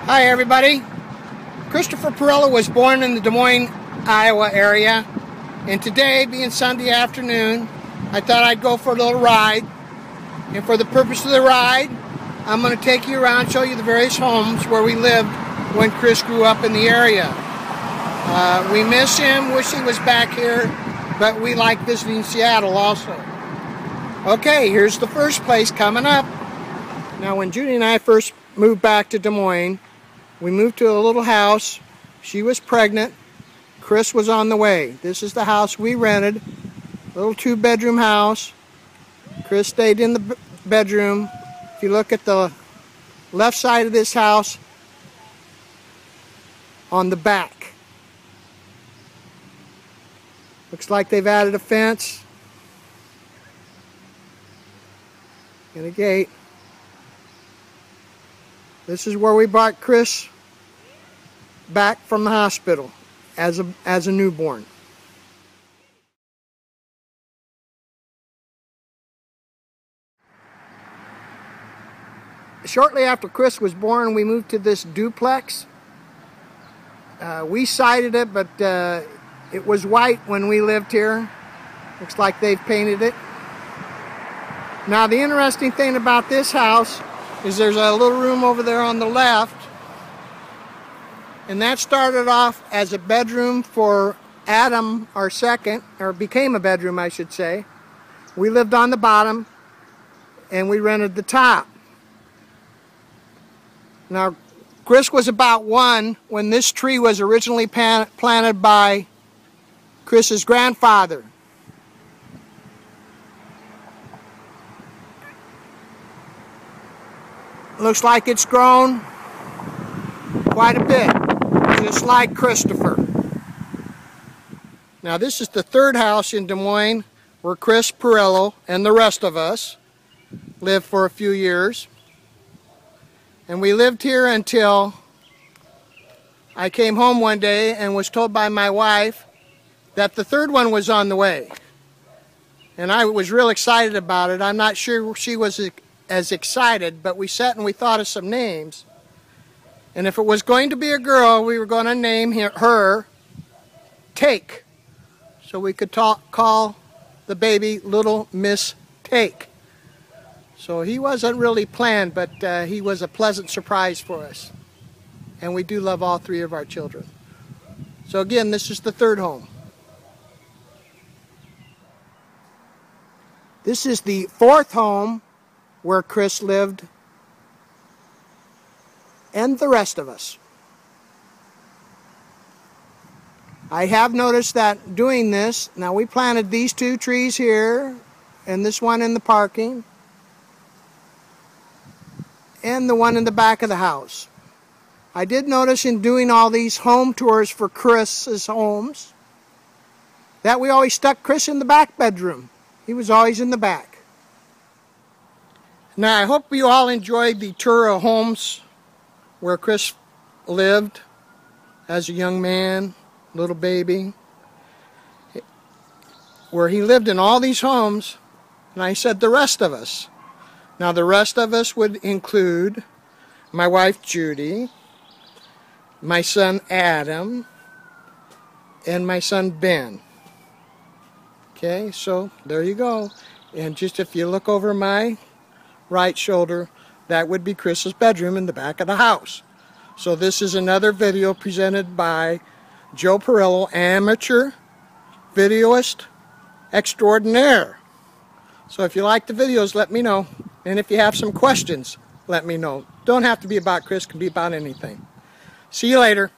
Hi everybody. Christopher Pirillo was born in the Des Moines, Iowa area, and today, being Sunday afternoon, I thought I'd go for a little ride. And for the purpose of the ride, I'm going to take you around, show you the various homes where we lived when Chris grew up in the area. We miss him, wish he was back here, but we like visiting Seattle also. Okay, here's the first place coming up. Now, when Judy and I first moved back to Des Moines, we moved to a little house. She was pregnant. Chris was on the way. This is the house we rented. Little 2-bedroom house. Chris stayed in the bedroom. If you look at the left side of this house, on the back, looks like they've added a fence and a gate. This is where we brought Chris back from the hospital as a newborn. Shortly after Chris was born, we moved to this duplex. We sided it, but it was white when we lived here. Looks like they've painted it. Now, the interesting thing about this house is there's a little room over there on the left, and that started off as a bedroom for Adam, our second, or became a bedroom, I should say. We lived on the bottom, and we rented the top. Now, Chris was about 1 when this tree was originally planted by Chris's grandfather. Looks like it's grown quite a bit, just like Christopher. Now, this is the third house in Des Moines where Chris Pirillo and the rest of us lived for a few years. And we lived here until I came home one day and was told by my wife that the third one was on the way. And I was real excited about it. I'm not sure she was as excited, but we sat and we thought of some names. And if it was going to be a girl, we were going to name her Take. So we could call the baby Little Miss Take. So he wasn't really planned, but he was a pleasant surprise for us. And we do love all 3 of our children. So again, this is the third home. This is the fourth home where Chris lived and the rest of us. I have noticed that doing this, now we planted these 2 trees here and this one in the parking and the one in the back of the house. I did notice in doing all these home tours for Chris's homes that we always stuck Chris in the back bedroom. He was always in the back. Now, I hope you all enjoyed the tour of homes where Chris lived as a young man, little baby, where he lived in all these homes, and I said the rest of us. Now, the rest of us would include my wife, Judy, my son, Adam, and my son, Ben. Okay, so there you go. And just if you look over my right shoulder, that would be Chris's bedroom in the back of the house. So this is another video presented by Joe Pirillo, amateur videoist extraordinaire. So if you like the videos, let me know. And if you have some questions, let me know. Don't have to be about Chris, it can be about anything. See you later.